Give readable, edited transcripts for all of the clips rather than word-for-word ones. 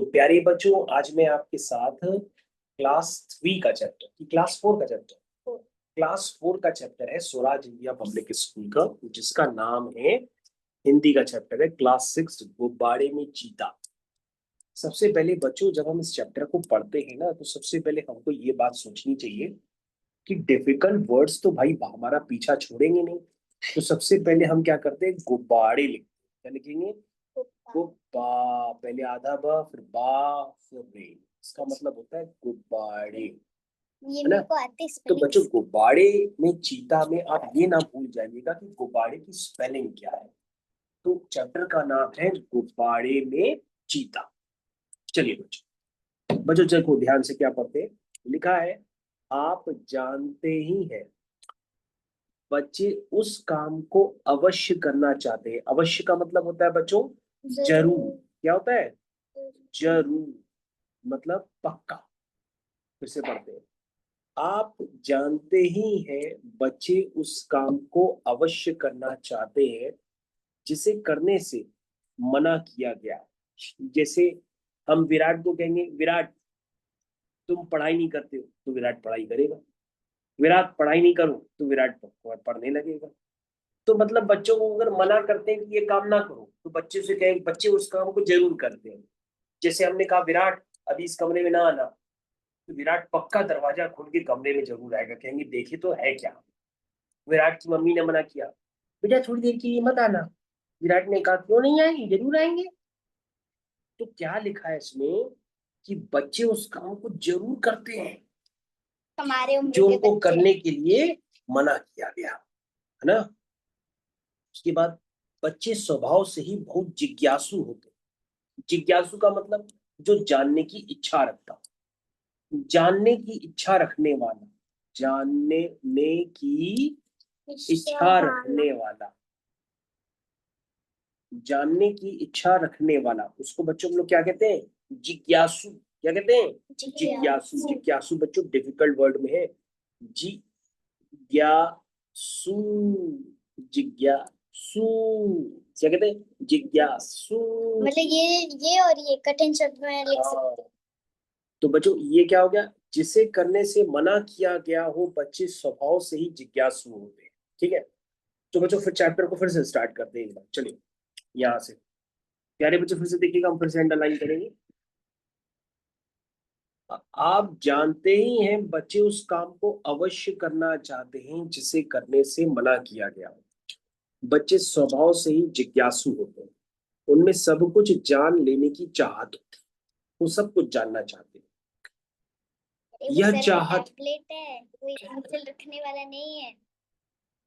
तो प्यारे बच्चों, आज मैं आपके साथ क्लास 3 का चैप्टर क्लास 4 का चैप्टर है स्वराज इंडिया पब्लिक स्कूल का, जिसका नाम है, हिंदी का चैप्टर है क्लास 6 गुब्बारे में चीता। सबसे पहले बच्चों, जब हम इस चैप्टर को पढ़ते हैं ना, तो सबसे पहले हमको ये बात सोचनी चाहिए कि डिफिकल्ट वर्ड्स तो भाई हमारा पीछा छोड़ेंगे नहीं। तो सबसे पहले हम क्या करते हैं, गुब्बारे लिखते हैं। क्या लिखेंगे? गुब्बा, पहले आधा ब, फिर बा, फिर रे। इसका मतलब होता है गुब्बारे, ये है ना? मेरे को आते तो स्पेलिंग। बच्चों, गुब्बारे में चीता में आप ये ना भूल जाइएगा कि गुब्बारे की स्पेलिंग क्या है। तो चैप्टर का नाम है गुब्बारे में चीता। चलिए बच्चों, बच्चों देखो ध्यान से क्या पढ़ते हैं। लिखा है, आप जानते ही हैं बच्चे उस काम को अवश्य करना चाहते हैं। अवश्य का मतलब होता है बच्चों जरूर। क्या होता है? जरूर, मतलब पक्का। फिर से पढ़ते हैं, आप जानते ही हैं बच्चे उस काम को अवश्य करना चाहते हैं जिसे करने से मना किया गया। जैसे हम विराट को कहेंगे, विराट तुम पढ़ाई नहीं करते हो, तो विराट पढ़ाई करेगा। विराट पढ़ाई नहीं करो, तो विराट पढ़ने लगेगा। तो मतलब बच्चों को अगर मना करते हैं कि ये काम ना करो, तो बच्चे से कहें, बच्चे उस काम को जरूर करते हैं। जैसे हमने कहा, विराट अभी इस कमरे में ना आना, तो विराट पक्का दरवाजा खोल के कमरे में जरूर आएगा। कहेंगे देखे तो है क्या। विराट की मम्मी ने मना किया, बेटा थोड़ी देर के लिए मत आना। विराट ने कहा क्यों नहीं आएंगे, जरूर आएंगे। तो क्या लिखा है इसमें कि बच्चे उस काम को जरूर करते हैं हमारे उम्र जो के उनको बच्चे करने के लिए मना किया गया, है ना? उसके बाद बच्चे स्वभाव से ही बहुत जिज्ञासु होते हैं। जिज्ञासु का मतलब जो जानने की इच्छा रखता, जानने की इच्छा रखने वाला, जानने ने की इच्छा रखने वाला, जानने की इच्छा रखने वाला, उसको बच्चों हम लोग क्या कहते हैं? जिज्ञासु। क्या कहते हैं? जिज्ञासु। जिज्ञासु बच्चों डिफिकल्ट वर्ड में है। जिज्ञासु, जिज्ञासु, क्या कहते हैं? जिज्ञासु। मतलब ये और ये कठिन शब्द में लिख सकते हैं। तो बच्चों ये क्या हो गया? जिसे करने से मना किया गया हो, बच्चे स्वभाव से ही जिज्ञासु होते हैं। ठीक है, तो बच्चों फिर चैप्टर को फिर से स्टार्ट करते हैं एक बार। चलिए यहाँ से, प्यारे बच्चों फिर से देखिएगा, हम फिर से अंडरलाइन करेंगे। आप जानते ही हैं बच्चे उस काम को अवश्य करना चाहते हैं जिसे करने से मना किया गया हो। बच्चे स्वभाव से ही जिज्ञासु होते हैं, उनमें सब कुछ जान लेने की चाहत होती है। वो सब कुछ जानना चाहते हैं। यह चाहत, टैबलेट है, कोई पेंसिल रखने वाला नहीं है।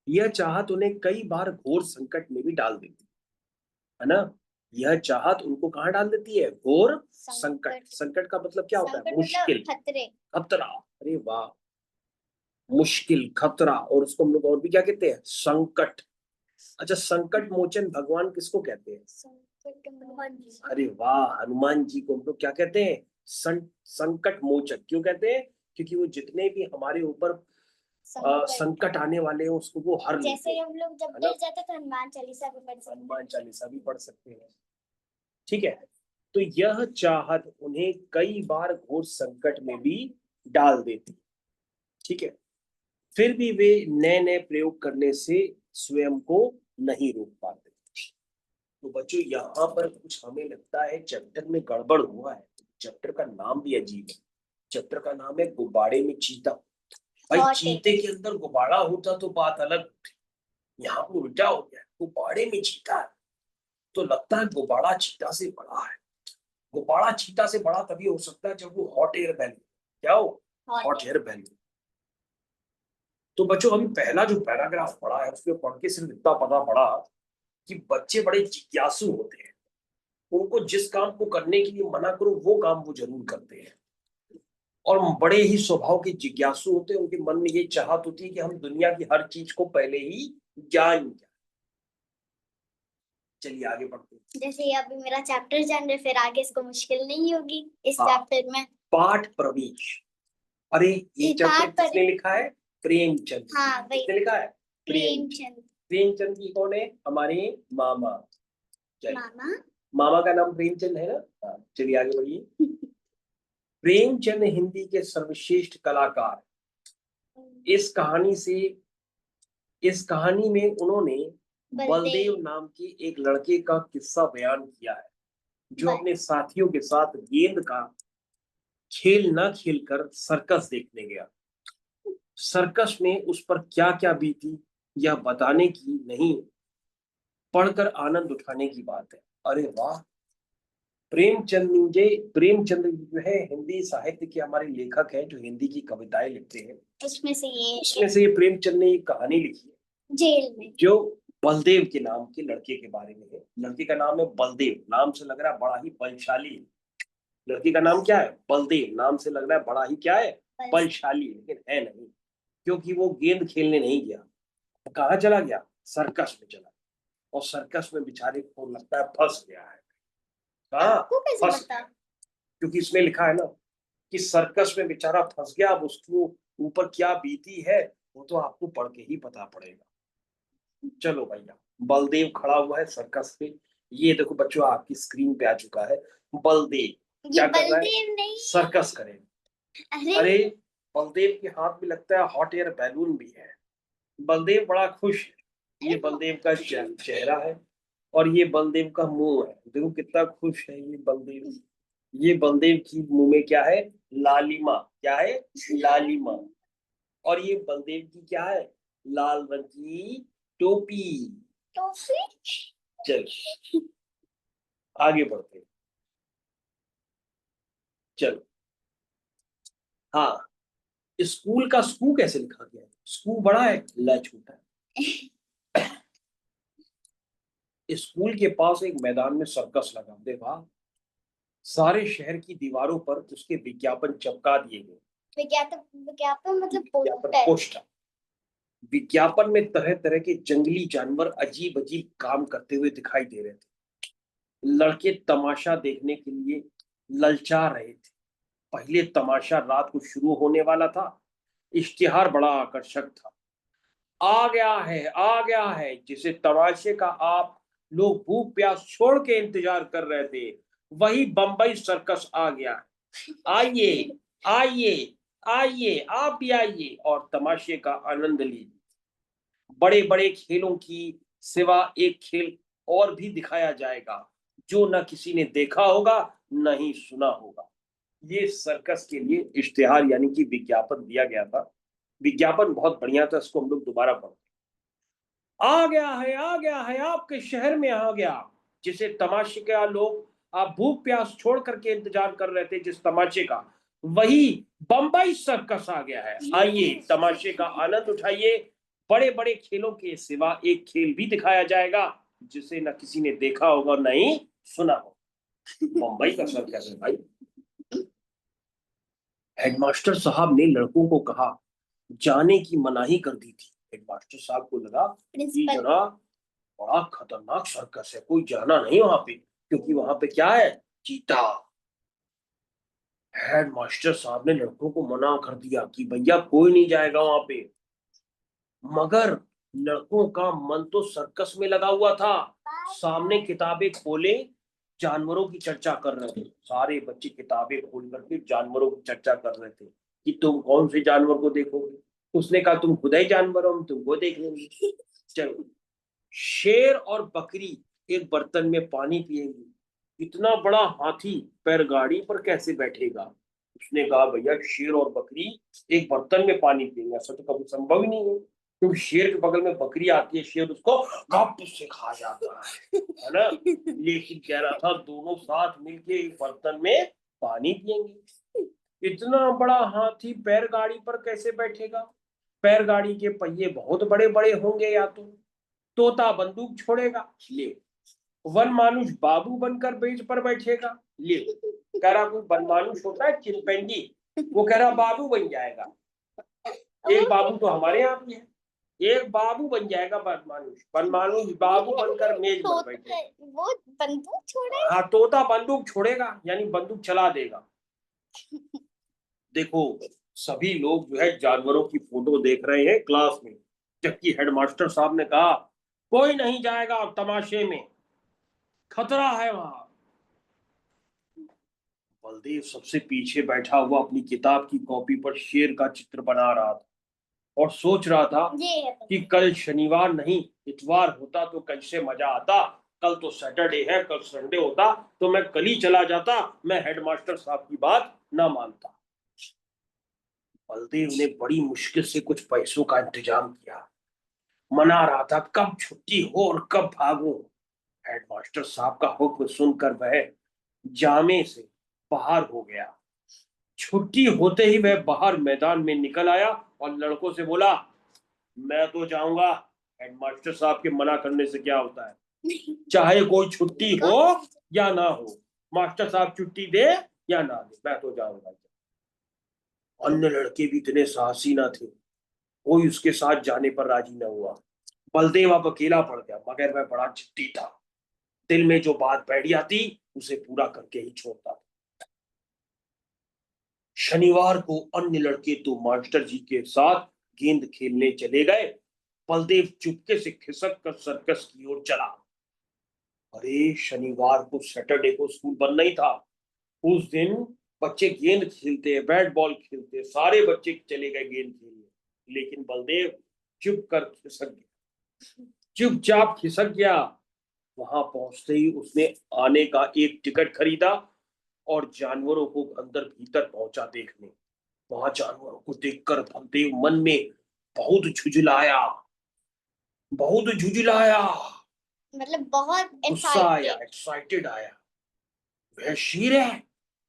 यह चाहत उन्हें कई बार घोर संकट में भी डाल देती है ना? यह चाहत उनको कहाँ डाल देती है? घोर संकट। संकट का मतलब क्या होता है? मुश्किल, खतरे, खतरा। अरे वाह, मुश्किल, खतरा। और उसको हम लोग और भी क्या कहते हैं? संकट। अच्छा, संकट मोचन भगवान किसको कहते हैं? अरे वाह, हनुमान जी को हम लोग क्या कहते हैं? संकट मोचन। क्यों कहते हैं? क्योंकि वो जितने भी हमारे ऊपर संकट आने वाले हैं उसको वो हर लेते हैं। जैसे हम लोग जब डर जाते तो हनुमान चालीसा भी पढ़ सकते हैं। हनुमान चालीसा भी पढ़ सकते हैं। ठीक है, तो यह चाहत उन्हें कई बार घोर संकट में भी डाल देती। ठीक है, फिर भी वे नए नए प्रयोग करने से स्वयं को नहीं रोक पाते। तो बच्चों यहाँ पर कुछ हमें लगता है चैप्टर में गड़बड़ हुआ है। चैप्टर का नाम भी अजीब है। चैप्टर का नाम है गुब्बारे में चीता। भाई चीते के अंदर गुब्बारा होता तो बात अलग होती, यहाँ पर उल्टा हो गया, गुब्बारे में चीता है। तो लगता है गुब्बारा चीता से बड़ा है। गुब्बारा चीता से बड़ा तभी हो सकता है जब वो हॉट एयर बैलून, क्या हो? Hot air balloon. तो बच्चों अभी पहला जो पैराग्राफ पढ़ा है उसमें पढ़ के सिर्फ इतना पता पड़ा कि बच्चे बड़े जिज्ञासु होते हैं। उनको जिस काम को करने के लिए मना करो वो काम वो जरूर करते हैं, और बड़े ही स्वभाव के जिज्ञासु होते हैं। उनके मन में ये चाहत होती है कि हम दुनिया की हर चीज को पहले ही जान जाए। चलिए आगे बढ़ते हैं। जैसे अभी मेरा चैप्टर जान रहे, फिर आगे इसको मुश्किल नहीं होगी इस चैप्टर में। पाठ प्रवेश। अरे ये चैप्टर किसने लिखा है? प्रेमचंद। हाँ, किसने लिखा है? प्रेमचंद। प्रेमचंद जी कौन है? हमारे मामा। मामा मामा का नाम प्रेमचंद है ना? हाँ, चलिए आगे बढ़िए। प्रेमचंद हिंदी के सर्वश्रेष्ठ कलाकार। इस कहानी से इस कहानी में उन्होंने बलदेव नाम के एक लड़के का किस्सा बयान किया है, जो अपने साथियों के साथ गेंद का खेल न खेलकर सर्कस देखने गया। सर्कस में उस पर क्या क्या बीती यह बताने की नहीं, पढ़कर आनंद उठाने की बात है। अरे वाह! प्रेमचंद जो है हिंदी साहित्य के हमारे लेखक हैं, जो हिंदी की कविताएं लिखते हैं। उसमें से ये प्रेमचंद ने एक कहानी लिखी है जेल में, जो बलदेव के नाम के लड़के के बारे में है। लड़के का नाम है बलदेव, नाम से लग रहा है बड़ा ही बलशाली है। लड़के का नाम क्या है? बलदेव। नाम से लग रहा है बड़ा ही क्या है? बलशाली, लेकिन है नहीं, क्योंकि वो गेंद खेलने नहीं गया। कहाँ चला गया? सर्कस में चला। और सर्कस में बेचारे को लगता है फंस गया है। कहाँ फंस गया? क्योंकि इसमें लिखा है ना कि सर्कस में बेचारा फंस गया। अब उसको ऊपर क्या बीती है वो तो आपको पढ़ के ही पता पड़ेगा। चलो भैया, बलदेव खड़ा हुआ है सर्कस पे। ये देखो बच्चों, आपकी स्क्रीन पे आ चुका है बलदेव। क्या कर रहा है? सर्कस करें। अरे बलदेव के हाथ में लगता है हॉट एयर बैलून भी है। बलदेव बड़ा खुश है। ये बलदेव का चेहरा है और ये बलदेव का मुंह है। देखो कितना खुश है ये बलदेव। ये बलदेव की मुंह में क्या है? लालिमा। क्या है? लालिमा। और ये बलदेव की क्या है? लाल रंग की टोपी। चल आगे बढ़ते हैं। चलो, हाँ, स्कूल का स्कू कैसे लिखा गया है? स्कू बड़ा है, ल छोटा है। स्कूल के पास एक मैदान में सर्कस लगा। देखा, सारे शहर की दीवारों पर उसके विज्ञापन चिपका दिए गए। विज्ञापन मतलब पोस्टर। विज्ञापन में तरह तरह के जंगली जानवर अजीब अजीब काम करते हुए दिखाई दे रहे थे। लड़के तमाशा देखने के लिए ललचा रहे थे। पहले तमाशा रात को शुरू होने वाला था। इश्तिहार बड़ा आकर्षक था। आ गया है, जिसे तमाशे का आप लोग भूख प्यास छोड़ के इंतजार कर रहे थे, वही बंबई सर्कस आ गया है। आइए आइए आइए, आप भी आइए और तमाशे का आनंद लीजिए। बड़े बड़े खेलों की सिवा एक खेल और भी दिखाया जाएगा, जो न किसी ने देखा होगा न ही सुना होगा। ये सर्कस के लिए इश्तिहार यानी कि विज्ञापन दिया गया था। विज्ञापन बहुत बढ़िया था, इसको हम लोग दोबारा पढ़ते। आ गया है, आपके शहर में आ गया, जिसे तमाशे का लोग आप भूख प्यास छोड़ करके इंतजार कर रहे थे, जिस तमाशे का, वही बंबई सर्कस आ गया है। आइए तमाशे का आनंद उठाइए। बड़े बड़े खेलों के सिवा एक खेल भी दिखाया जाएगा, जिसे न किसी ने देखा होगा न ही सुना होगा। बंबई का सर्कस है भाई। हेडमास्टर साहब ने लड़कों को कहा, जाने की मनाही कर दी थी। हेडमास्टर साहब को लगा कि जरा बड़ा खतरनाक सर्कस है, कोई जाना नहीं वहां पे, क्योंकि वहां पे क्या है? चीता। हेडमास्टर साहब ने लड़कों को मना कर दिया कि भैया कोई नहीं जाएगा वहां पे। मगर लड़कों का मन तो सर्कस में लगा हुआ था। सामने किताबें खोले, जानवरों की चर्चा कर रहे थे। सारे बच्चे किताबें खोल करके जानवरों की चर्चा कर रहे थे कि तुम कौन से जानवर को देखोगे। उसने कहा तुम खुदा ही जानवर हो, हम तुमको देख लेंगे। चलो, शेर और बकरी एक बर्तन में पानी पिएंगे। इतना बड़ा हाथी बैलगाड़ी पर कैसे बैठेगा? उसने कहा भैया शेर और बकरी एक बर्तन में पानी पिएंगे, ऐसा तो कभी संभव ही नहीं है, क्योंकि शेर के बगल में बकरी आती है, शेर उसको गप से खा जाता है ना? लेकिन कह रहा था दोनों साथ मिलके एक बर्तन में पानी पिएंगे। इतना बड़ा हाथी बैलगाड़ी पर कैसे बैठेगा? बैलगाड़ी के पहिए बहुत बड़े बड़े होंगे, या तो तोता बंदूक छोड़ेगा, ले। वन मानुष बाबू बनकर बेंच पर बैठेगा, ले। कह रहा कोई वन मानुष होता है चिंपैंजी, वो कह रहा बाबू बन जाएगा। एक बाबू तो हमारे यहाँ भी है, एक बाबू बन जाएगा वन मानुष बाबू बनकर मेज पर बैठेगा। वो बंदूक छोड़ेगा। हाँ, तोता बंदूक छोड़ेगा यानी बंदूक चला देगा। देखो, सभी लोग जो है जानवरों की फोटो देख रहे हैं क्लास में, जबकि हेडमास्टर साहब ने कहा कोई नहीं जाएगा तमाशे में, खतरा है वहां। बलदेव सबसे पीछे बैठा हुआ अपनी किताब की कॉपी पर शेर का चित्र बना रहा था और सोच रहा था ये है कि कल शनिवार नहीं इतवार होता तो कैसे मजा आता। कल तो सैटरडे है, कल संडे होता तो मैं कल ही चला जाता, मैं हेडमास्टर साहब की बात ना मानता। बलदेव ने बड़ी मुश्किल से कुछ पैसों का इंतजाम किया, मना रहा था कब छुट्टी हो और कब भागूं। हेडमास्टर साहब का हुक्म सुनकर वह जामे से बाहर हो गया। छुट्टी होते ही वह बाहर मैदान में निकल आया और लड़कों से बोला, मैं तो जाऊंगा, हेडमास्टर साहब के मना करने से क्या होता है, चाहे कोई छुट्टी हो या ना हो, मास्टर साहब छुट्टी दे या ना दे, मैं तो जाऊंगा। अन्य लड़के भी इतने साहसी ना थे, कोई उसके साथ जाने पर राजी न हुआ। बलदेव अब अकेला पड़ गया, मगर वह बड़ा जिद्दी था। दिल में जो बात बैठ जाती उसे पूरा करके ही छोड़ता था। शनिवार को अन्य लड़के तो मास्टर जी के साथ गेंद खेलने चले गए। बलदेव चुपके से खिसक कर सर्कस की ओर चला। अरे शनिवार को, सैटरडे को स्कूल बंद नहीं था। उस दिन बच्चे गेंद खेलते, बैट बॉल खेलते, सारे बच्चे चले गए गेंद खेलने, लेकिन बलदेव चुप कर खिसक गया, चुपचाप खिसक गया। वहां पहुंचते ही उसने आने का एक टिकट खरीदा और जानवरों को अंदर भीतर पहुंचा देखने। वहां जानवरों को देखकर बलदेव मन में बहुत झुंझलाया, बहुत झुंझलाया, मतलब बहुत गुस्सा आया, एक्साइटेड। एक्साइटेड आया। वह शेर है,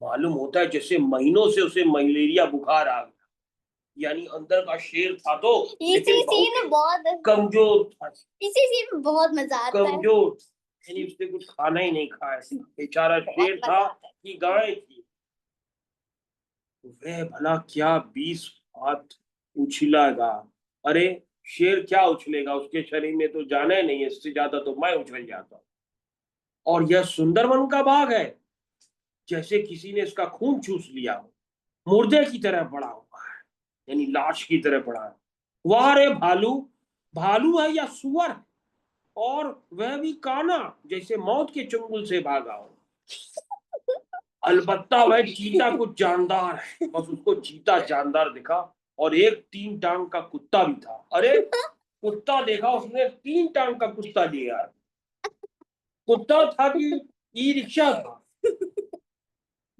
मालूम होता है जैसे महीनों से उसे मलेरिया बुखार आ गया। यानी अंदर का शेर था तो, इसी लेकिन सीन में बहुत कमजोर था, इसी सीन में बहुत मजा आता है। कमजोर, यानी उसने कुछ खाना ही नहीं खाया। बेचारा बहुत शेर मजा था आता है। कि गाय थी। वह भला क्या 20 हाथ उछलेगा। अरे शेर क्या उछलेगा, उसके शरीर में तो जाना ही नहीं है, इससे ज्यादा तो मैं उछल जाता हूँ। और यह सुंदरवन का बाग है, जैसे किसी ने इसका खून चूस लिया हो, मुर्दे की तरह पड़ा हुआ है, यानी लाश की तरह पड़ा है। वाह रे भालू, भालू है या सुअर है, और वह भी काना, जैसे मौत के चुंगल से भागा हो। अलबत्ता वह चीता कुछ जानदार है, बस उसको चीता जानदार दिखा। और एक 3 टांग का कुत्ता भी था। अरे कुत्ता देखा उसने, 3 टांग का कुत्ता लिया। कुत्ता था कि ई रिक्शा था।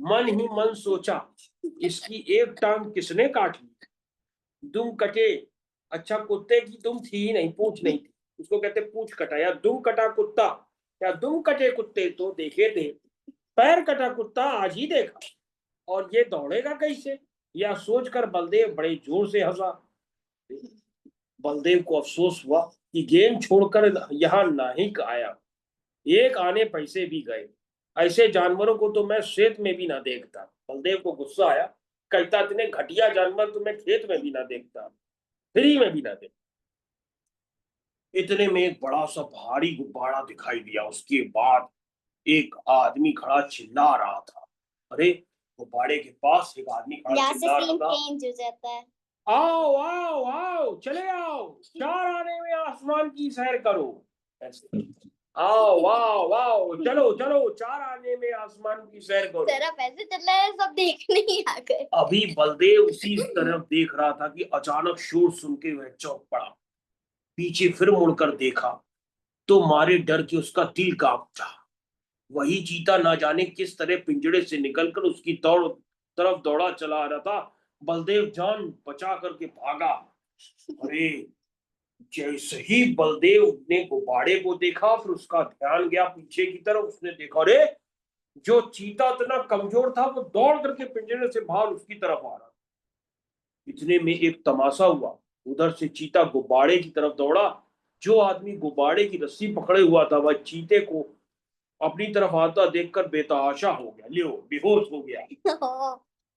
मन ही मन सोचा, इसकी एक टांग किसने काट ली, दुम कटे। अच्छा कुत्ते की दुम थी ही नहीं, पूंछ नहीं थी, उसको कहते पूंछ कटा या दुम कटा कुत्ता। या दुम कटे कुत्ते तो देखे थे, पैर कटा कुत्ता आज ही देखा, और ये दौड़ेगा कैसे, यह सोचकर बलदेव बड़े जोर से हंसा। बलदेव को अफसोस हुआ कि गेम छोड़कर यहाँ नाहिक आया, एक आने पैसे भी गए। ऐसे जानवरों को तो मैं खेत में भी ना देखता। बलदेव को गुस्सा आया, कहता इतने घटिया जानवर तो मैं खेत में भी ना देखता, फ्री में भी ना देखता। इतने में एक बड़ा सा भारी गुब्बारा दिखाई दिया। उसके बाद एक आदमी खड़ा चिल्ला रहा था। अरे गुब्बारे के पास एक आदमी खड़ा यहाँ से चिल्ला रहा सीन था, चेंज हो जाता है। आओ आओ आओ चले आओ, 4 आने में आसमान की सैर करो। ऐसे आओ आओ आओ, चलो चलो, 4 आने में आसमान की सैर करो। तरफ ऐसे चल रहा है, सब देखने ही आ गए। अभी बलदेव उसी तरफ देख रहा था कि अचानक शोर सुन के वह चौंक पड़ा। पीछे फिर मुड़कर देखा तो मारे डर के उसका दिल कांप उठा। वही चीता ना जाने किस तरह पिंजड़े से निकलकर उसकी तरफ दौड़ा चला आ रहा था। बलदेव जान बचा करके भागा। अरे जैसे ही बलदेव ने गुब्बारे को देखा, फिर उसका ध्यान गया पीछे की तरफ। उसने देखा, अरे जो चीता इतना कमजोर था वो दौड़ करके पिंजरे से बाहर उसकी तरफ आ रहा। इतने में एक तमाशा हुआ, उधर से चीता गुब्बारे की तरफ दौड़ा। जो आदमी गुब्बारे की रस्सी पकड़े हुआ था वह चीते को अपनी तरफ आता देखकर बेतहाशा हो गया, लियो बेहोश हो गया।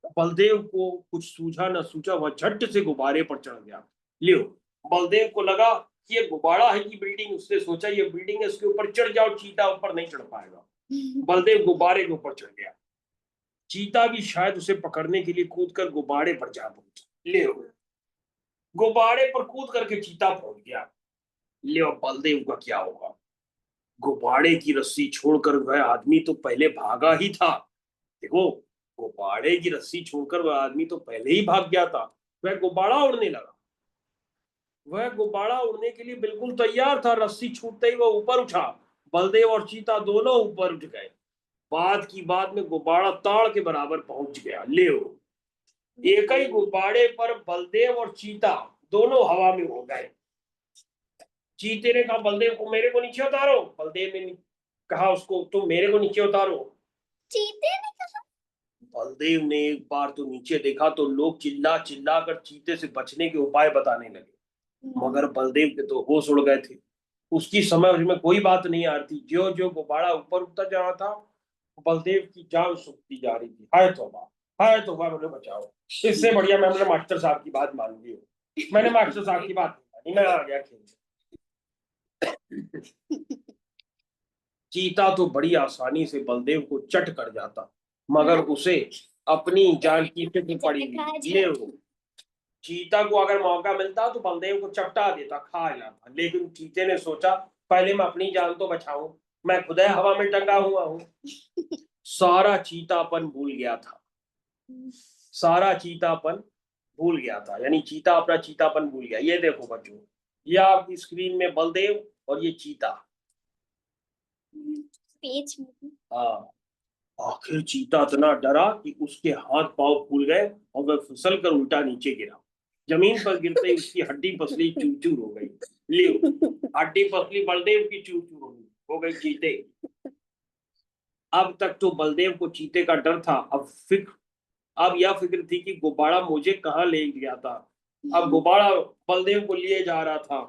बलदेव को कुछ सूझा न सूझा, वह झट से गुब्बारे पर चढ़ गया। लियो बलदेव को लगा कि ये गुब्बारा है कि बिल्डिंग, उसने सोचा ये बिल्डिंग है, इसके ऊपर चढ़ जाओ, चीता ऊपर नहीं चढ़ पाएगा। बलदेव गुब्बारे के ऊपर चढ़ गया। चीता भी शायद उसे पकड़ने के लिए कूद कर गुब्बारे पर जा पहुंचा। लियो गुब्बारे पर कूद करके चीता पहुंच गया। लियो बलदेव का क्या होगा। गुब्बारे की रस्सी छोड़कर वह आदमी तो पहले भागा ही था। देखो गुब्बारे की रस्सी छोड़कर वह आदमी तो पहले ही भाग गया था। वह गुब्बारा उड़ने लगा। वह गुब्बारा उड़ने के लिए बिल्कुल तैयार था। रस्सी छूटते ही वह ऊपर उठा। बलदेव और चीता दोनों ऊपर उठ गए। बात की बात में गुब्बारा ताड़ के बराबर पहुंच गया। ले एक ही गुब्बारे पर बलदेव और चीता दोनों हवा में हो गए। चीते ने कहा बलदेव को मेरे को नीचे उतारो। बलदेव ने कहा उसको तुम मेरे को नीचे उतारो। चीते ने कहा। बलदेव ने एक बार तो नीचे देखा तो लोग चिल्ला चिल्ला कर चीते से बचने के उपाय बताने लगे, मगर बलदेव के तो होश उड़ गए थे। उसकी समझ में कोई बात नहीं आ रही थी। ज्यो ज्यो गुब्बारा ऊपर उठता जा रहा था, बलदेव की जान सूखती जा रही थी। हाय तौबा, मुझे बचाओ। इससे बढ़िया मैंने मास्टर साहब की बात मान ली हो। मैंने मास्टर साहब की बात नहीं मानी, मैं आ गया खेल। चीता तो बड़ी आसानी से बलदेव को चट कर जाता, मगर उसे अपनी जान की फिक्र पड़ी। ले चीता को अगर मौका मिलता तो बलदेव को चपटा देता, खा जाता, लेकिन चीते ने सोचा पहले मैं अपनी जान तो बचाऊं, मैं खुद हवा में टंगा हुआ हूं। सारा चीतापन भूल गया था। सारा चीतापन भूल गया था, यानी चीता अपना चीतापन भूल गया। ये देखो बच्चों, ये आपकी स्क्रीन में बलदेव और ये चीता। हाँ, आखिर चीता इतना डरा कि उसके हाथ पांव फूल गए और वह फिसल कर उल्टा नीचे गिरा। जमीन पर गिरते ही उसकी हड्डी पसली चूर चूर हो गई। लियो, हड्डी पसली बलदेव की चूर चूर हो गई चीते। अब तक तो बलदेव को चीते का डर था, अब यह फिक्र थी कि गुब्बारा मुझे कहाँ ले गया था। अब गुब्बारा बलदेव को लिए जा रहा था।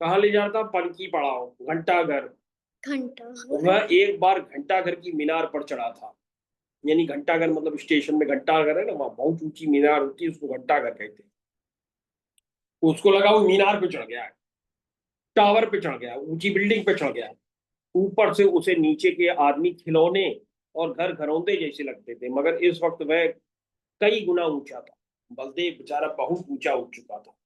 कहाँ ले जा रहा था? पनकी पड़ाव, घंटाघर। वह एक बार घंटाघर की मीनार पर चढ़ा था। यानी घंटाघर मतलब स्टेशन में घंटाघर है ना, वहां बहुत ऊंची मीनार होती है, उसको घंटाघर कहते हैं। उसको लगा वो मीनार पे चढ़ गया है, टावर पे चढ़ गया, ऊंची बिल्डिंग पे चढ़ गया। ऊपर से उसे नीचे के आदमी खिलौने और घर घरौंदे जैसे लगते थे, मगर इस वक्त वह कई गुना ऊंचा था। बलदेव बेचारा बहुत ऊंचा उठ चुका था।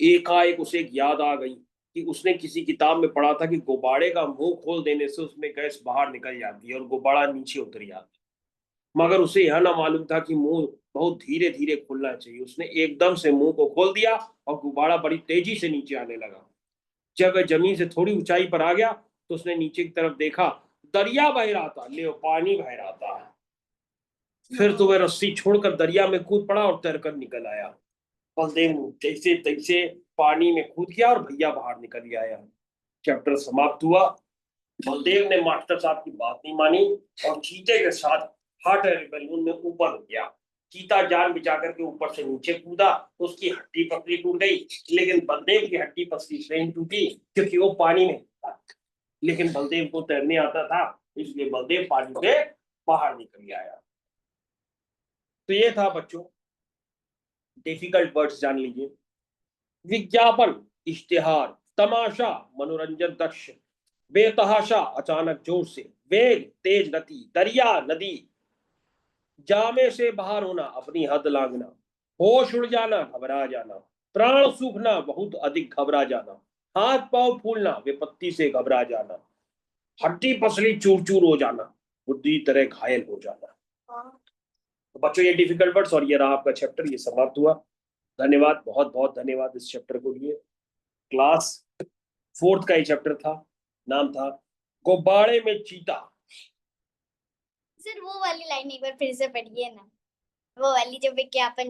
एकाएक उसे एक याद आ गई कि उसने किसी किताब में पढ़ा था कि गुब्बारे का मुंह खोल देने से उसमें गैस बाहर निकल जाती है और गुब्बारा नीचे उतर जाता है। मगर उसे यह ना मालूम था कि मुंह बहुत धीरे धीरे खोलना चाहिए। उसने एकदम से मुंह को खोल दिया और गुब्बारा बड़ी तेजी से नीचे आने लगा। जब वह जमीन से थोड़ी ऊंचाई पर आ गया तो उसने नीचे की तरफ देखा, दरिया बह रहा था। ले पानी बह रहा था। फिर तो वह रस्सी छोड़कर दरिया में कूद पड़ा और तैरकर निकल आया। बलदेव जैसे तैसे पानी में कूद गया और भैया बाहर निकल आया। चैप्टर समाप्त हुआ। बलदेव ने मास्टर साहब की बात नहीं मानी और चीते के साथ हॉट एयर बैलून में ऊपर हो गया। चीता जान बचा करके ऊपर से नीचे कूदा, उसकी हड्डी पसली टूट गई, लेकिन बलदेव की हड्डी पसली नहीं टूटी क्योंकि वो पानी में था। लेकिन बलदेव को तैरने आता था, इसलिए बलदेव पानी से बाहर निकल आया। तो ये था बच्चों, डिफिकल्ट वर्ड्स जान लीजिए। विज्ञापन, इश्तिहार, तमाशा, मनोरंजन दृश्य, बेतहाशा, अचानक जोर से, वेग, तेज गति, दरिया, नदी, जामे से बाहर होना, अपनी हद लांघना, होश उड़ जाना, घबरा जाना, प्राण सूखना, बहुत अधिक घबरा जाना, हाथ पांव फूलना, विपत्ति से घबरा जाना, हड्डी पसली चूर चूर हो जाना, बुद्धि तरह घायल हो जाना। तो बच्चों ये डिफिकल्ट वर्ड्स और ये रहा आपका चैप्टर, ये समाप्त हुआ। धन्यवाद, बहुत बहुत धन्यवाद इस चैप्टर को लिए। क्लास 4th का ये चैप्टर था, नाम था गुब्बारे में चीता। सर वो वाली लाइन एक बार फिर से पढ़िए ना, वो वाली जो विज्ञापन